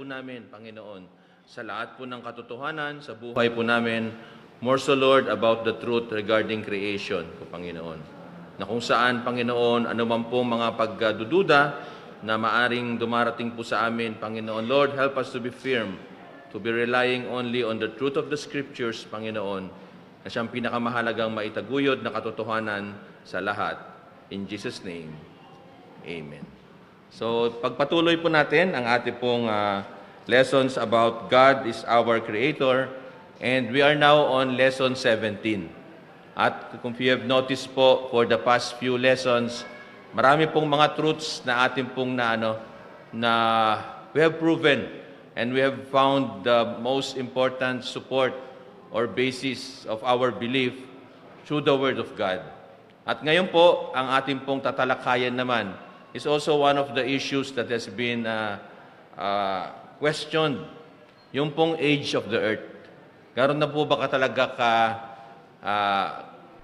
po namin, Panginoon, sa lahat po ng katotohanan, sa buhay po namin, more so, Lord, about the truth regarding creation po, Panginoon. Na kung saan, Panginoon, ano man po mga pagdududa na maaring dumarating po sa amin, Panginoon. Lord, help us to be firm, to be relying only on the truth of the Scriptures, Panginoon, na siyang pinakamahalagang maitaguyod na katotohanan sa lahat. In Jesus' name, Amen. So, pagpatuloy po natin ang ating pong lessons about God is our Creator, and we are now on lesson 17. At kung you have noticed po, for the past few lessons, marami pong mga truths na ating pong na we have proven and we have found the most important support or basis of our belief through the Word of God. At ngayon po, ang ating pong tatalakayan naman is also one of the issues that has been questioned, yung pong age of the earth. Karoon na po ba talaga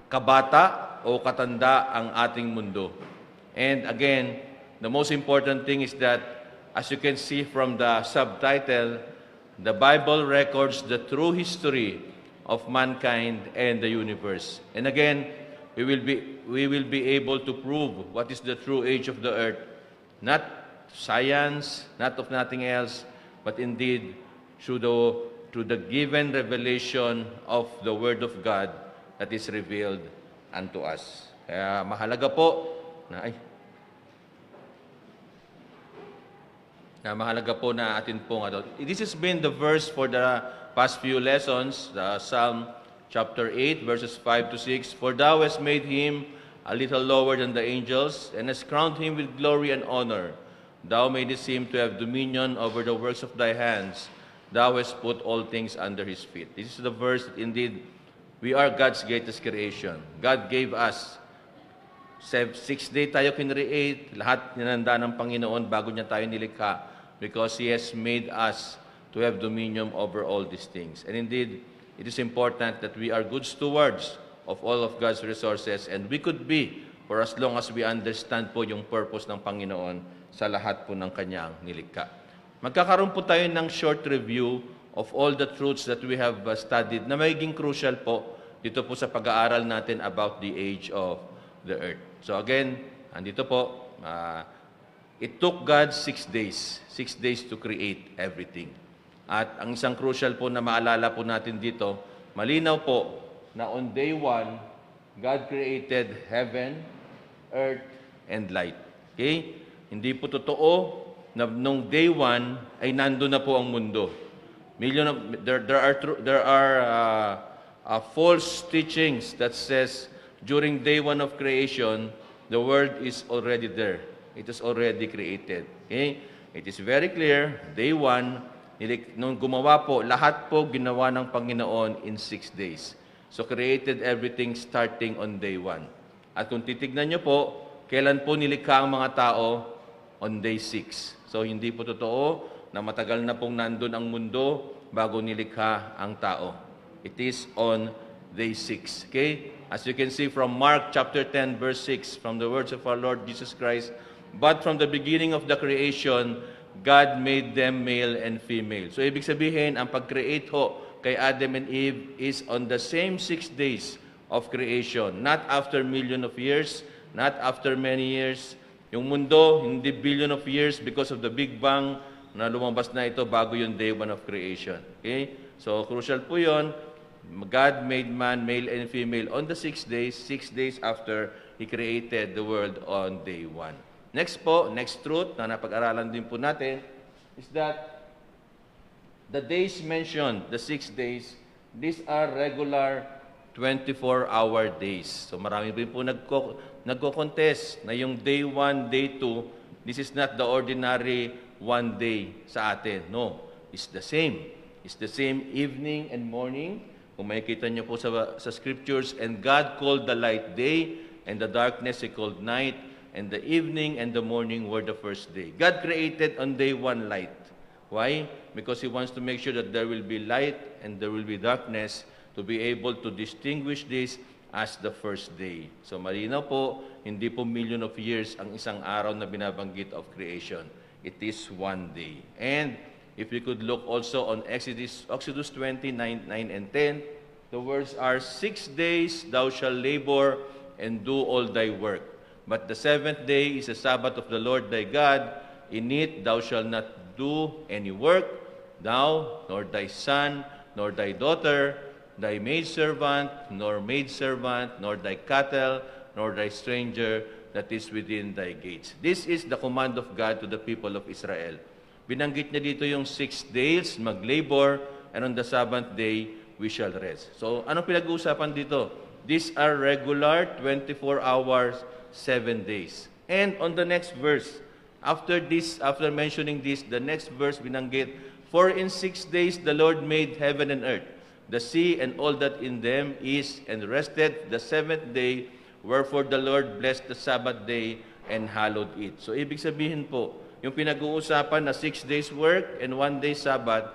kabata o katanda ang ating mundo? And again, the most important thing is that, as you can see from the subtitle, the Bible records the true history of mankind and the universe. And again, we will be able to prove what is the true age of the earth, not science, not of nothing else, but indeed through the given revelation of the Word of God that is revealed unto us. Kaya mahalaga po na atin pong this has been the verse for the past few lessons, the Psalm chapter 8, verses 5 to 6. For thou hast made him a little lower than the angels, and hast crowned him with glory and honor. Thou madest him to have dominion over the works of thy hands. Thou hast put all things under his feet. This is the verse that indeed we are God's greatest creation. God gave us 6 days tayo kinreate, lahat ninanda ng Panginoon bago niya tayo nilikha, because He has made us to have dominion over all these things. And indeed, it is important that we are good stewards of all of God's resources, and we could be for as long as we understand po yung purpose ng Panginoon sa lahat po ng Kanyang nilikha. Magkakaroon po tayo ng short review of all the truths that we have studied na magiging crucial po dito po sa pag-aaral natin about the age of the earth. So again, andito po, it took God 6 days. 6 days to create everything. At ang isang crucial po na maalala po natin dito, malinaw po na on day 1, God created heaven, earth, and light. Okay? Hindi po totoo na nung day 1 ay nandun na po ang mundo. There are false teachings that says during day 1 of creation, the world is already there. It is already created. Okay? It is very clear, day 1, nung gumawa po, lahat po ginawa ng Panginoon in 6 days. So created everything starting on day 1. At kung titignan nyo po, kailan po nilikha ang mga tao? On day 6. So hindi po totoo na matagal na pong nandun ang mundo bago nilikha ang tao. It is on day 6. Okay? As you can see from Mark chapter 10 verse 6, from the words of our Lord Jesus Christ, but from the beginning of the creation, God made them male and female. So ibig sabihin, ang pag-create ho kay Adam and Eve is on the same 6 days of creation. Not after million of years, not after many years. Yung mundo, hindi billion of years because of the Big Bang na lumabas na ito bago yung day 1 of creation. Okay? So crucial po yun. God made man, male and female on the 6 days, 6 days after He created the world on day 1. Next po, next truth na napag-aralan din po natin is that the days mentioned, the 6 days, these are regular 24-hour days. So marami rin po nagko-contest na yung day 1, day 2, this is not the ordinary one day sa atin. No, it's the same. It's the same evening and morning. Kung makikita niyo po sa scriptures, and God called the light day, and the darkness He called night, and the evening and the morning were the first day. God created on day 1 light. Why? Because He wants to make sure that there will be light and there will be darkness, to be able to distinguish this as the first day. So malinaw po, hindi po million of years ang isang araw na binabanggit of creation. It is one day. And If we could look also on Exodus 20, 9 and 10, the words are, 6 days thou shalt labor and do all thy work. But the seventh day is the Sabbath of the Lord thy God. In it thou shalt not do any work, thou, nor thy son, nor thy daughter, thy maidservant, nor maidservant, nor thy cattle, nor thy stranger that is within thy gates. This is the command of God to the people of Israel. Binanggit niya dito yung 6 days, mag-labor, and on the seventh day, we shall rest. So, anong pinag-uusapan dito? These are regular 24 hours, 7 days. And on the next verse, after mentioning this, the next verse binanggit, for in 6 days the Lord made heaven and earth, the sea and all that in them is, and rested the seventh day, wherefore the Lord blessed the Sabbath day and hallowed it. So, ibig sabihin po, yung pinag-uusapan na 6 days work and 1 day Sabbath,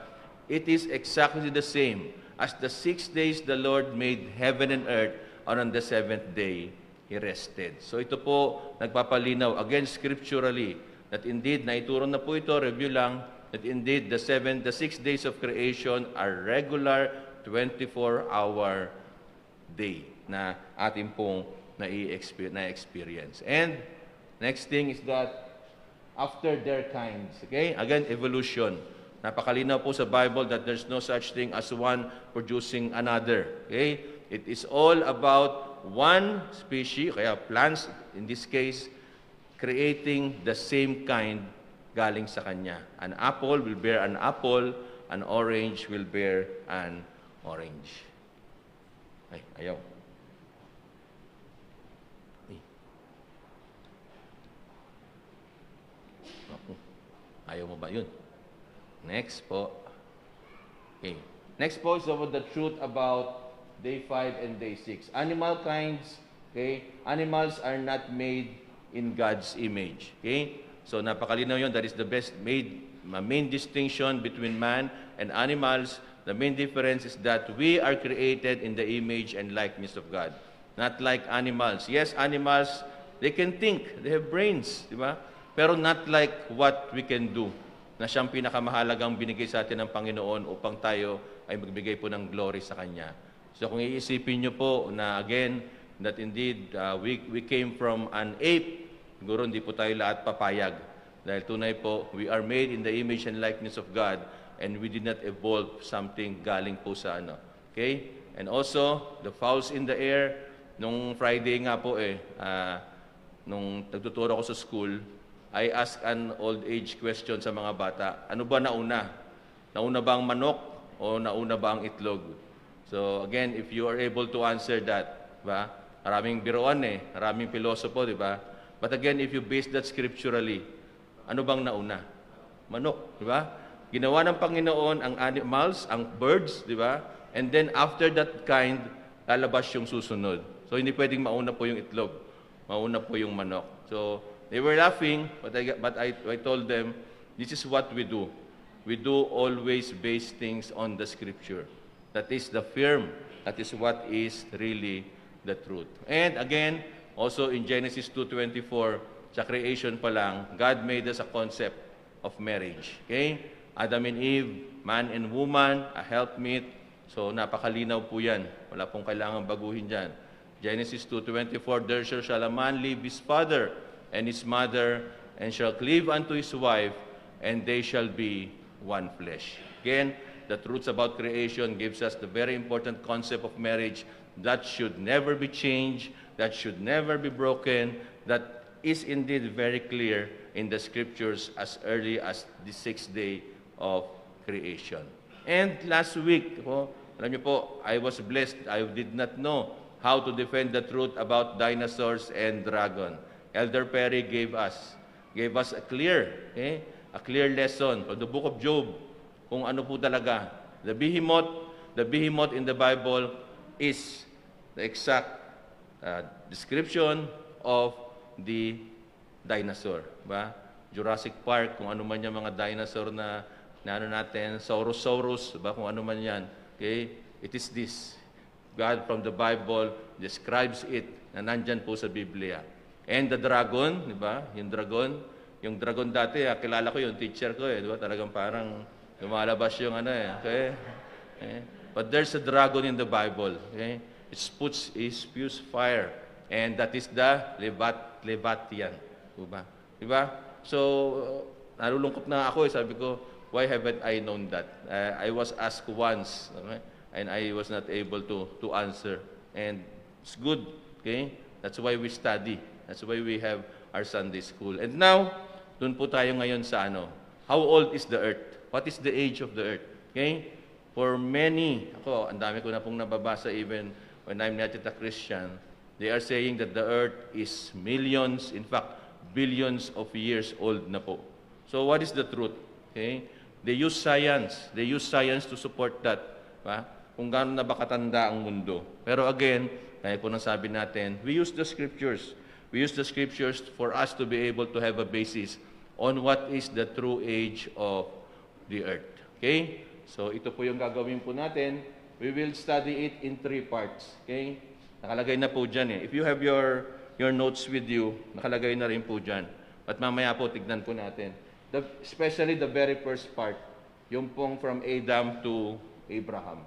it is exactly the same as the 6 days the Lord made heaven and earth, and on the seventh day, He rested. So ito po, nagpapalinaw, again scripturally, that indeed, naituro na po ito, review lang, that indeed, the 6 days of creation are regular 24-hour day na ating pong na-experience. And next thing is that after their kinds, okay? Again, evolution. Napakalinaw po sa Bible that there's no such thing as one producing another. Okay? It is all about one species, kaya plants, in this case, creating the same kind galing sa kanya. An apple will bear an apple, an orange will bear an orange. Ay, ayaw. Ay. Ayaw mo ba yun? Next po. Okay. Next po is about the truth about day 5 and day 6. Animal kinds, okay? Animals are not made in God's image. Okay? So napakalinaw yun. That is the main distinction between man and animals. The main difference is that we are created in the image and likeness of God. Not like animals. Yes, animals, they can think. They have brains, di ba? Pero not like what we can do, na siyang pinakamahalagang binigay sa atin ng Panginoon upang tayo ay magbigay po ng glory sa Kanya. So kung iisipin niyo po na again, that indeed we came from an ape, siguro hindi po tayo lahat papayag. Dahil tunay po, we are made in the image and likeness of God and we did not evolve something galing po sa ano. Okay? And also, the fowls in the air, nung Friday nga po nung nagtuturo ko sa school, I ask an old age question sa mga bata, ano ba nauna? Nauna ba ang manok o nauna ba ang itlog? So again, if you are able to answer that, ba? Maraming biruan maraming pilosopo, di ba? But again, if you base that scripturally, ano bang nauna? Manok, di ba? Ginawa ng Panginoon ang animals, ang birds, di ba? And then after that kind, lalabas yung susunod. So hindi pwedeng mauna po yung itlog. Mauna po yung manok. So they were laughing, but I told them, this is what we do. We do always base things on the Scripture. That is the firm. That is what is really the truth. And again, also in Genesis 2:24, sa creation pa lang, God made us a concept of marriage. Okay? Adam and Eve, man and woman, a helpmeet. So napakalinaw po yan. Wala pong kailangan baguhin dyan. Genesis 2:24, therefore shall a man leave his father and his mother, and shall cleave unto his wife, and they shall be one flesh. Again, the truths about creation gives us the very important concept of marriage that should never be changed, that should never be broken, that is indeed very clear in the Scriptures as early as the 6th day of creation. And last week, alam niyo po, I was blessed. I did not know how to defend the truth about dinosaurs and dragon. Elder Perry gave us a clear lesson from the book of Job kung ano po talaga. The behemoth in the Bible is the exact description of the dinosaur. Ba? Jurassic Park, kung ano man yung mga dinosaur na ano natin, Saurosaurus, ba? Kung ano man yan. Okay? It is this. God from the Bible describes it na nandyan po sa Biblia. And the dragon, di ba? Yung dragon dati, kilala ko yung teacher ko, di ba? Talagang parang Lumalabas yung ano eh. Okay? Eh, but there's a dragon in the Bible. Okay? It spews fire. And that is the Leviathan. Diba? Diba? So, nalulungkot na ako eh. Sabi ko, why haven't I known that? I was asked once, okay? And I was not able to answer. And it's good. Okay? That's why we study. That's why we have our Sunday school. And now, dun po tayo ngayon sa ano. How old is the earth? What is the age of the earth? Okay? For many, ang dami ko na pong nababasa even when I'm not yet a Christian, they are saying that the earth is millions, in fact, billions of years old na po. So what is the truth? Okay? They use science. They use science to support that. Ba? Kung gaano na ba katanda ang mundo. Pero again, kaya po nang sabi natin, we use the scriptures. We use the scriptures for us to be able to have a basis on what is the true age of the earth. Okay? So ito po yung gagawin po natin. We will study it in 3 parts. Okay? Nakalagay na po dyan eh. If you have your notes with you, nakalagay na rin po dyan. At mamaya po, tignan po natin. Especially the very first part, yung pong from Adam to Abraham.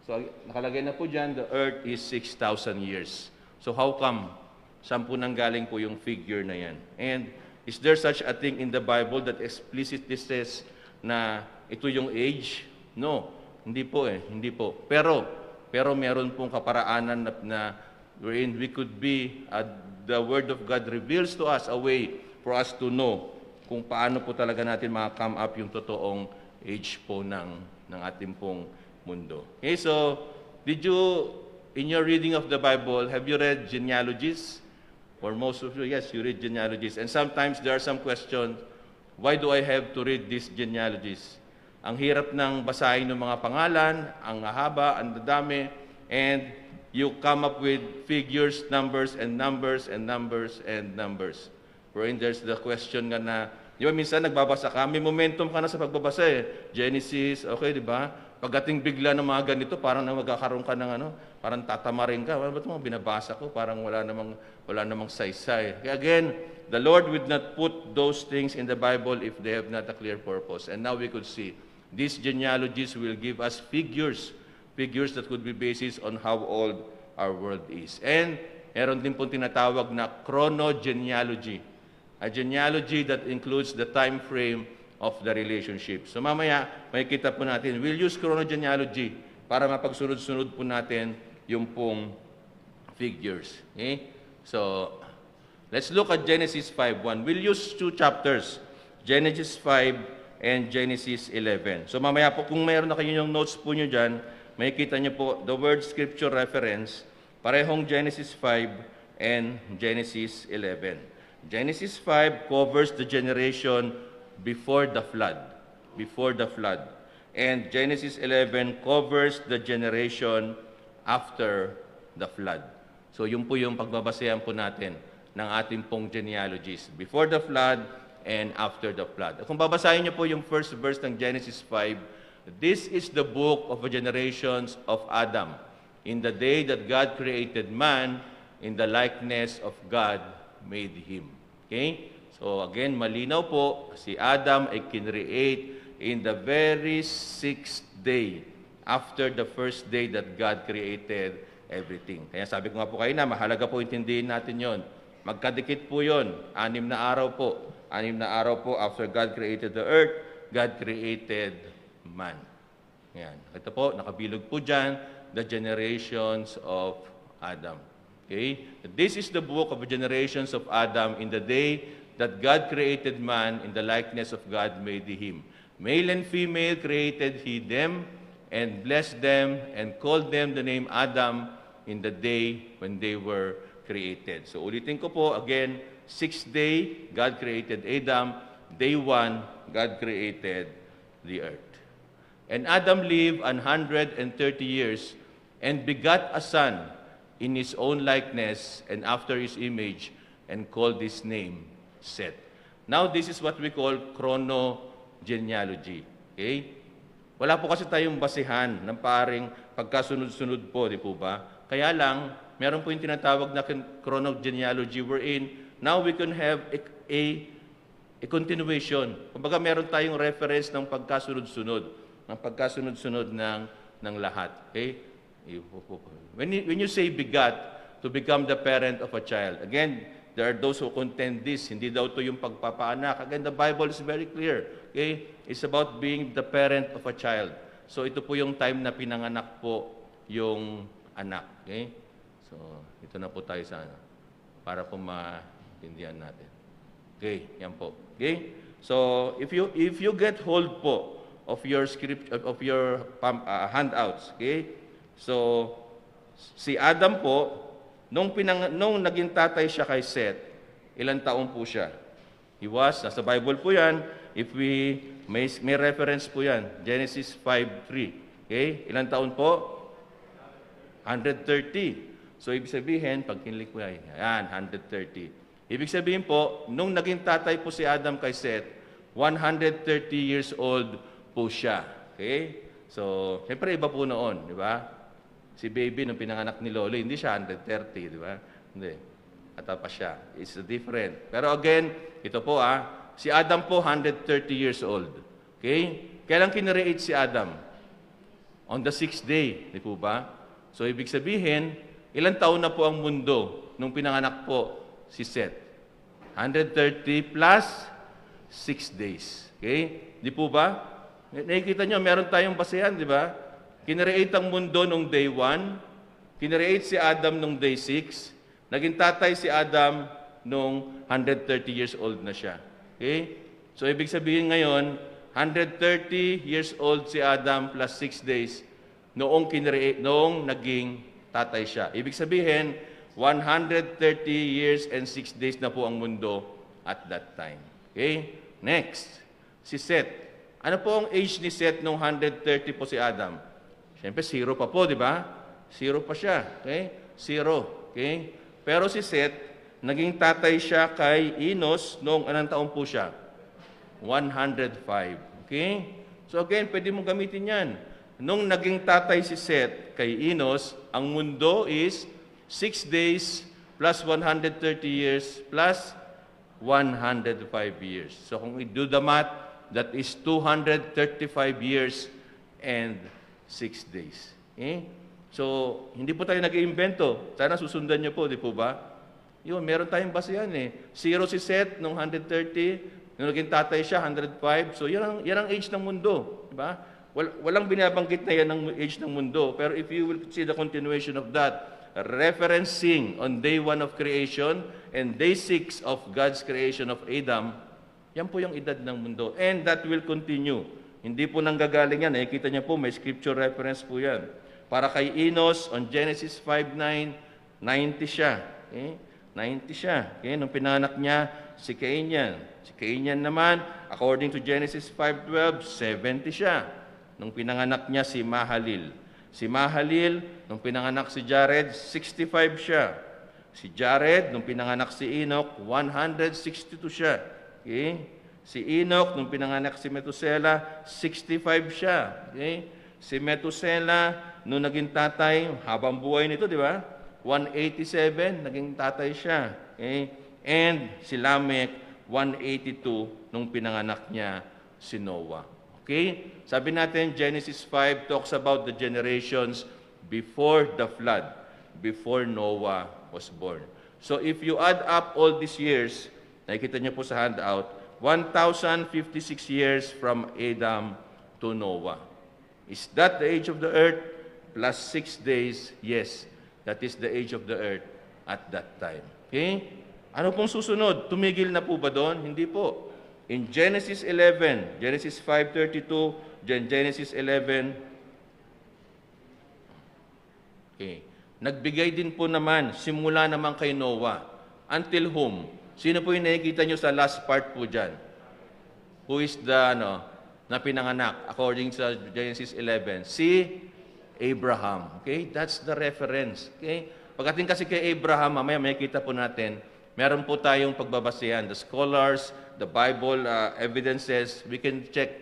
So nakalagay na po dyan, the earth is 6,000 years. So how come? Saan po nanggaling po yung figure na yan? And is there such a thing in the Bible that explicitly says na ito yung age? No, hindi po eh, hindi po. Pero meron pong kaparaanan na wherein we could be, the Word of God reveals to us a way for us to know kung paano po talaga natin ma-come up yung totoong age po ng ating pong mundo. Okay, so did you, in your reading of the Bible, have you read genealogies? For most of you, yes, you read genealogies. And sometimes there are some questions, why do I have to read these genealogies? Ang hirap ng basahin ng mga pangalan, ang haba, ang dadami, and you come up with figures, numbers, and numbers, and numbers, and numbers. Wherein there's the question nga na, di ba minsan nagbabasa ka, may momentum ka na sa pagbabasa eh. Genesis, okay, di ba? Pagdating bigla ng mga ganito, parang magkakaroon ka ng ano, parang tatamarin ka. Ano ba ito mga binabasa ko? Parang wala namang saysay. Kaya again, the Lord would not put those things in the Bible if they have not a clear purpose. And now we could see, these genealogies will give us figures that could be basis on how old our world is. And meron din pong tinatawag na chronogenealogy. A genealogy that includes the time frame of the relationship. So mamaya, makikita po natin, we'll use chronogenealogy para mapagsunod-sunod po natin yung pong figures. Okay? So, let's look at Genesis 5:1. We'll use 2 chapters, Genesis 5 and Genesis 11. So mamaya po, kung mayroon na kayo yung notes po nyo dyan, makikita nyo po the word scripture reference, parehong Genesis 5 and Genesis 11. Genesis 5 covers the generation before the flood. And Genesis 11 covers the generation after the flood. So yun po yung pagbabasehan po natin ng ating pong genealogies. Before the flood and after the flood. Kung babasahin niyo po yung first verse ng Genesis 5, this is the book of the generations of Adam. In the day that God created man, in the likeness of God made him. Okay? So again, malinaw po, si Adam ay kinreate in the very 6th day after the first day that God created everything. Kaya sabi ko nga po kayo na, mahalaga po intindihin natin yon. Magkadikit po yon. 6 na araw po. 6 na araw po after God created the earth, God created man. Yan. Ito po, nakabilog po dyan, the generations of Adam. Okay? This is the book of the generations of Adam in the day that God created man, in the likeness of God made him. Male and female created he them, and blessed them, and called them the name Adam in the day when they were created. So ulitin ko po, again, 6th day, God created Adam. Day 1, God created the earth. And Adam lived 130 years, and begat a son in his own likeness, and after his image, and called his name Seth. Now, this is what we call chronogenealogy. Okay? Wala po kasi tayong basihan ng paring pagkasunod-sunod po, di po ba? Kaya lang, meron po yung tinatawag na chronogenealogy wherein now we can have a A continuation. Kumbaga meron tayong reference ng pagkasunod-sunod ng lahat. Okay? When you say begat, to become the parent of a child, again, there are those who contend this, hindi daw to yung pagpapaanak. Again, the Bible is very clear. Okay? It's about being the parent of a child. So ito po yung time na pinanganak po yung anak. Okay? So ito na po tayo sa para po maintindihan natin. Okay, yan po. Okay? So if you get hold po of your script of your handouts, okay? So si Adam po nung naging tatay siya kay Seth, ilang taon po siya? He was, nasa Bible po yan, if we may reference po yan, Genesis 5:3. Okay? Ilang taon po? 130. So ibig sabihin, pag kinlik po yan, 130. Ibig sabihin po, nung naging tatay po si Adam kay Seth, 130 years old po siya. Okay? So, siyempre iba po noon, di ba? Si baby nung pinanganak ni Lolo, hindi siya 130, di ba? Hindi. Ata pa siya. It's different. Pero again, ito po si Adam po 130 years old. Okay? Kailan kinreate si Adam? On the 6th day, di po ba? So, ibig sabihin, ilang taon na po ang mundo nung pinanganak po si Seth? 130 plus 6 days. Okay? Di po ba? Nakikita nyo, meron tayong basehan, di ba? Kinreate ang mundo nung day 1, kinreate si Adam nung day 6, naging tatay si Adam nung 130 years old na siya. Okay? So, ibig sabihin ngayon, 130 years old si Adam plus 6 days noong naging tatay siya. Ibig sabihin, 130 years and 6 days na po ang mundo at that time. Okay? Next, si Seth. Ano po ang age ni Seth nung 130 po si Adam? Siyempre, 0 pa po, di ba? 0 pa siya. Okay? 0. Okay? Pero si Seth, naging tatay siya kay Enos noong anong taon po siya? 105. Okay? So again, pwede mong gamitin yan. Nung naging tatay si Seth kay Enos, ang mundo is 6 days plus 130 years plus 105 years. So kung we do the math, that is 235 years and 6 days. Okay? So, hindi po tayo nag-iimbento. Sana susundan niyo po, di po ba? Yun, meron tayong basehan eh. 0 si Seth nung 130, nung naging tatay siya, 105. So, yan ang age ng mundo. Di ba? Walang binabanggit na yan ang age ng mundo. Pero if you will see the continuation of that, referencing on day 1 of creation and day 6 of God's creation of Adam, yan po yung edad ng mundo. And that will continue. Hindi po nanggagaling yan. Nakikita niya po, may scripture reference po yan. Para kay Enos, on Genesis 5:9, 90 siya. Okay? 90 siya. Okay? Nung pinanak niya, si Cainian. Si Cainian naman, according to Genesis 5:12, 70 siya. Nung pinanganak niya si Mahalil. Si Mahalil, nung pinanganak si Jared, 65 siya. Si Jared, nung pinanganak si Enoch, 162 siya. Okay? Si Enoch, nung pinanganak si Methuselah, 65 siya. Okay? Si Methuselah, nung naging tatay, habang buhay nito, di ba? 187, naging tatay siya. Okay? And si Lamech, 182, nung pinanganak niya si Noah. Okay? Sabi natin, Genesis 5 talks about the generations before the flood, before Noah was born. So if you add up all these years, nakikita niyo po sa handout, 1,056 years from Adam to Noah. Is that the age of the earth? Plus 6 days, yes. That is the age of the earth at that time. Okay? Ano pong susunod? Tumigil na po ba doon? Hindi po. In Genesis 11, Genesis 5:32, Genesis 11, okay. Nagbigay din po naman, simula naman kay Noah. Until whom? Sino po yung nakikita nyo sa last part po dyan? Who is the, na pinanganak, according sa Genesis 11? Si Abraham. Okay? That's the reference. Okay? Pagdating kasi kay Abraham, mamaya makikita po natin, meron po tayong pagbabasehan. The scholars, the Bible evidences, we can check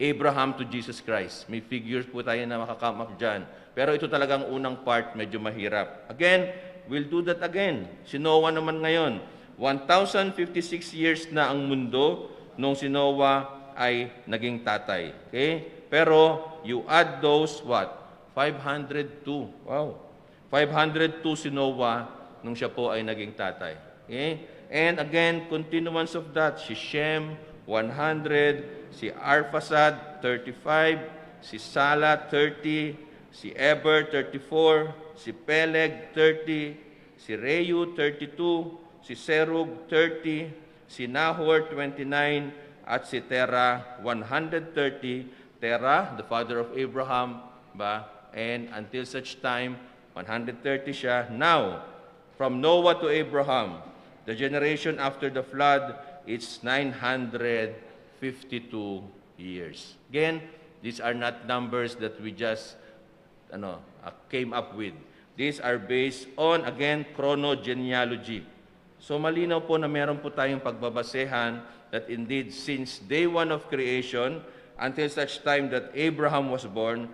Abraham to Jesus Christ. May figures po tayo na makakame up dyan. Pero ito talagang unang part, medyo mahirap. Again, we'll do that again. Si Noah naman ngayon, 1,056 years na ang mundo nung si Noah ay naging tatay. Okay? Pero you add those what? 502. Wow. 502 si Noah nung siya po ay naging tatay. Okay? And again, continuance of that, si Shem, 100, si Arphaxad, 35, si Sala, 30, si Eber, 34, si Peleg, 30, si Reu, 32, si Serug, 30, si Nahor, 29, at si Terah, 130. Terah, the father of Abraham, ba? And until such time, 130 siya. Now, from Noah to Abraham, the generation after the flood, it's 952 years. Again, these are not numbers that we just came up with. These are based on, again, chronogenealogy. So malinaw po na meron po tayong pagbabasehan that indeed since day one of creation until such time that Abraham was born,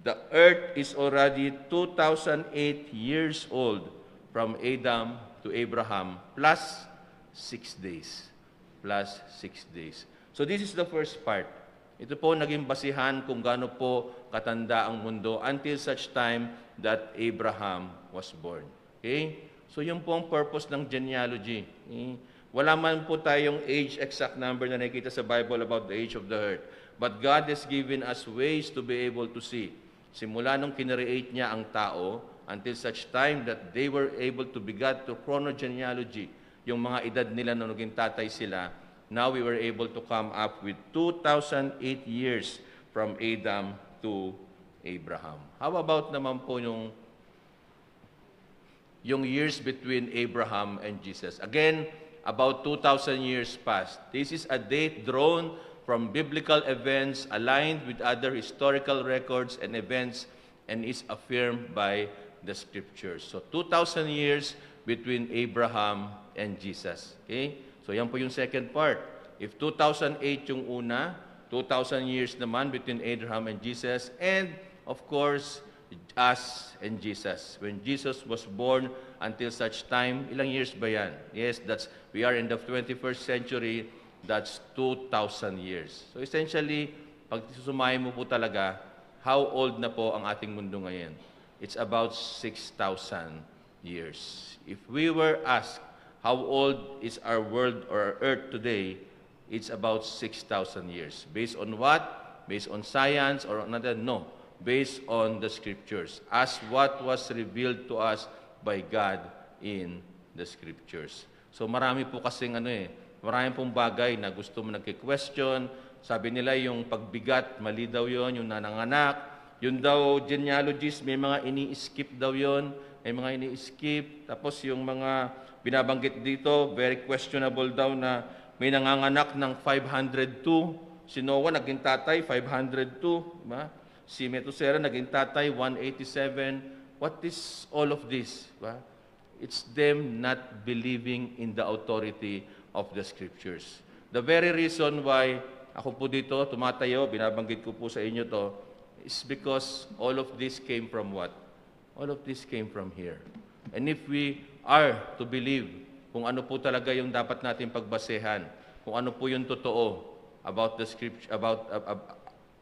the earth is already 2008 years old from Adam to Abraham plus 6 days. Plus 6 days. So this is the first part. Ito po naging basihan kung gaano po katanda ang mundo until such time that Abraham was born. Okay? So yun po ang purpose ng genealogy. Okay? Wala man po tayong age exact number na nakikita sa Bible about the age of the earth. But God has given us ways to be able to see. Simula nung kinereate niya ang tao, until such time that they were able to begat to chronogenealogy, yung mga edad nila nung naging tatay sila, now we were able to come up with 2008 years from Adam to Abraham. How about naman po yung years between Abraham and Jesus? Again, about 2,000 years passed. This is a date drawn from biblical events aligned with other historical records and events and is affirmed by the Scriptures. So 2,000 years between Abraham and Jesus. Okay? So yan po yung second part. If 2008 yung una, 2,000 years naman between Abraham and Jesus, and of course, us and Jesus. When Jesus was born until such time, ilang years ba yan? Yes, we are in the 21st century. That's 2,000 years. So essentially, pag susumahin mo po talaga, how old na po ang ating mundo ngayon? It's about 6,000 years. If we were asked, how old is our world or our earth today? It's about 6,000 years. Based on what? Based on science or another? No. Based on the Scriptures. As what was revealed to us by God in the Scriptures. So marami po kasing maraming pong bagay na gusto mo nagki-question. Sabi nila yung pagbigat, mali daw yon, yung nananganak. Yun daw, genealogies, may mga ini-skip daw yon, may mga ini-skip. Tapos yung mga binabanggit dito, very questionable daw na may nanganganak ng 502. Si Noah naging tatay, 502. Diba? Si Methuselah naging tatay, 187. What is all of this? Diba? It's them not believing in the authority of the Scriptures. The very reason why ako po dito tumatayo, binabanggit ko po sa inyo to, is because all of this came from what? All of this came from here. And if we are to believe kung ano po talaga yung dapat natin pagbasehan, kung ano po yung totoo about the Scripture,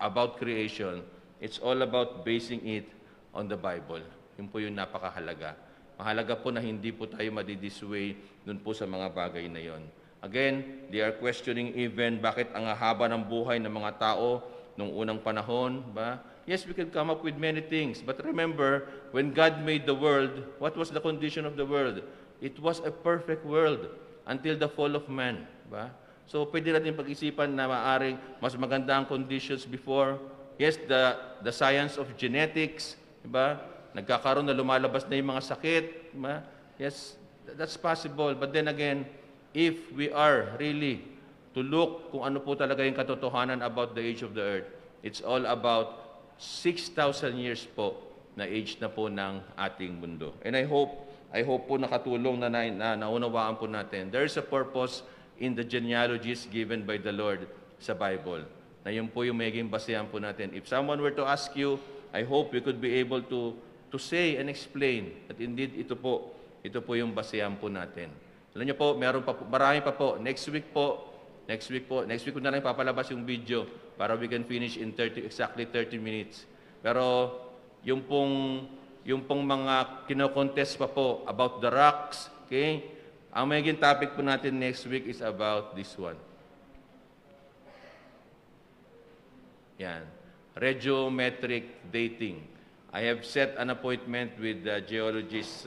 about creation, it's all about basing it on the Bible. Yun po yung napakahalaga. Mahalaga po na hindi po tayo madidisway dun po sa mga bagay na yon. Again, they are questioning even bakit ang haba ng buhay ng mga tao nung unang panahon. Ba? Yes, we can come up with many things. But remember, when God made the world, what was the condition of the world? It was a perfect world until the fall of man. Ba? So, pwede natin pag-isipan na maaring mas maganda ang conditions before. Yes, the science of genetics, diba? Nagkakaroon na lumalabas na yung mga sakit. Diba? Yes, that's possible. But then again, if we are really to look kung ano po talaga yung katotohanan about the age of the earth, it's all about 6,000 years po na age na po ng ating mundo. And I hope po nakatulong na naunawaan po natin. There's a purpose in the genealogies given by the Lord sa Bible. Na yun po yung magiging basehan po natin. If someone were to ask you, I hope we could be able to say and explain that indeed ito po yung basehan po natin. Alam niyo po, marami pa po. Next week po, Next week po. Next week ko na lang papalabas yung video para we can finish in exactly 30 minutes. Pero yung pong mga kino-contest pa po about the rocks, okay? Ang magiging topic po natin next week is about this one. Yan. Regiometric dating. I have set an appointment with the geologist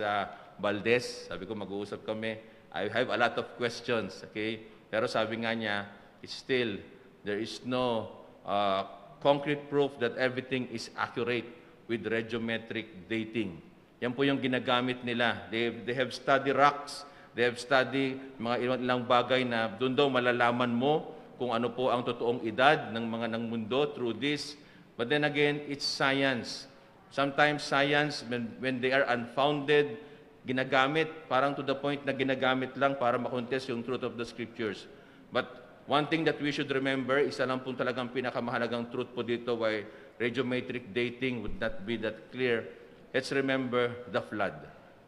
Valdez. Sabi ko, mag-uusap kami. I have a lot of questions, okay? Pero sabi nga niya, it's still, there is no concrete proof that everything is accurate with regiometric dating. Yan po yung ginagamit nila. They have studied rocks. They have studied mga ilang bagay na doon daw malalaman mo kung ano po ang totoong edad ng mundo through this. But then again, it's science. Sometimes science, when they are unfounded, ginagamit, parang to the point na ginagamit lang para makontest yung truth of the scriptures. But one thing that we should remember, isa lang po talagang pinakamahalagang truth po dito why regiometric dating would not be that clear. Let's remember the flood.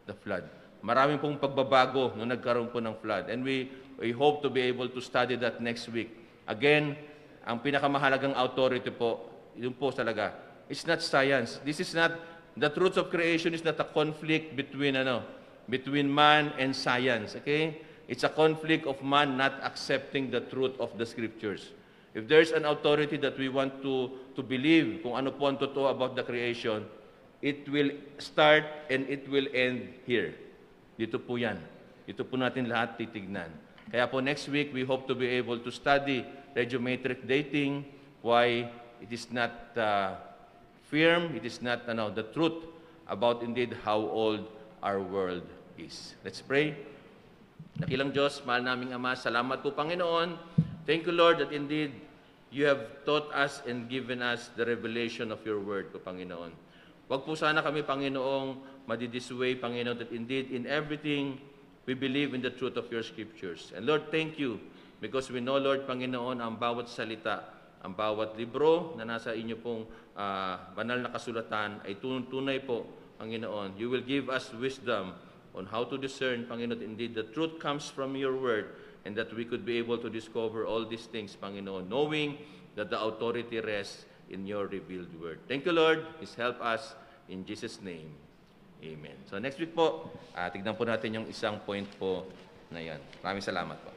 The flood. Maraming pong pagbabago nung nagkaroon po ng flood. And we hope to be able to study that next week. Again, ang pinakamahalagang authority po, yun po talaga, it's not science. This is not, the truth of creation is not a conflict between man and science. Okay? It's a conflict of man not accepting the truth of the scriptures. If there's an authority that we want to believe kung ano po ang totoo about the creation, it will start and it will end here. Dito po yan. Dito po natin lahat titignan. Kaya po next week, we hope to be able to study regiometric dating, why it is not firm, it is not the truth about indeed how old our world is. Let's pray. Dakilang Diyos, mahal naming Ama, salamat po Panginoon. Thank you Lord that indeed you have taught us and given us the revelation of your word po Panginoon. Huwag po sana kami Panginoong madidisway Panginoon that indeed in everything we believe in the truth of your scriptures. And Lord, thank you because we know Lord Panginoon ang bawat salita, ang bawat libro na nasa inyo pong banal na kasulatan ay tunay po Panginoon. You will give us wisdom on how to discern, Panginoon, indeed the truth comes from your word and that we could be able to discover all these things, Panginoon, knowing that the authority rests in your revealed word. Thank you, Lord. Please help us in Jesus' name. Amen. So next week po, tignan po natin yung isang point po na yan. Maraming salamat po.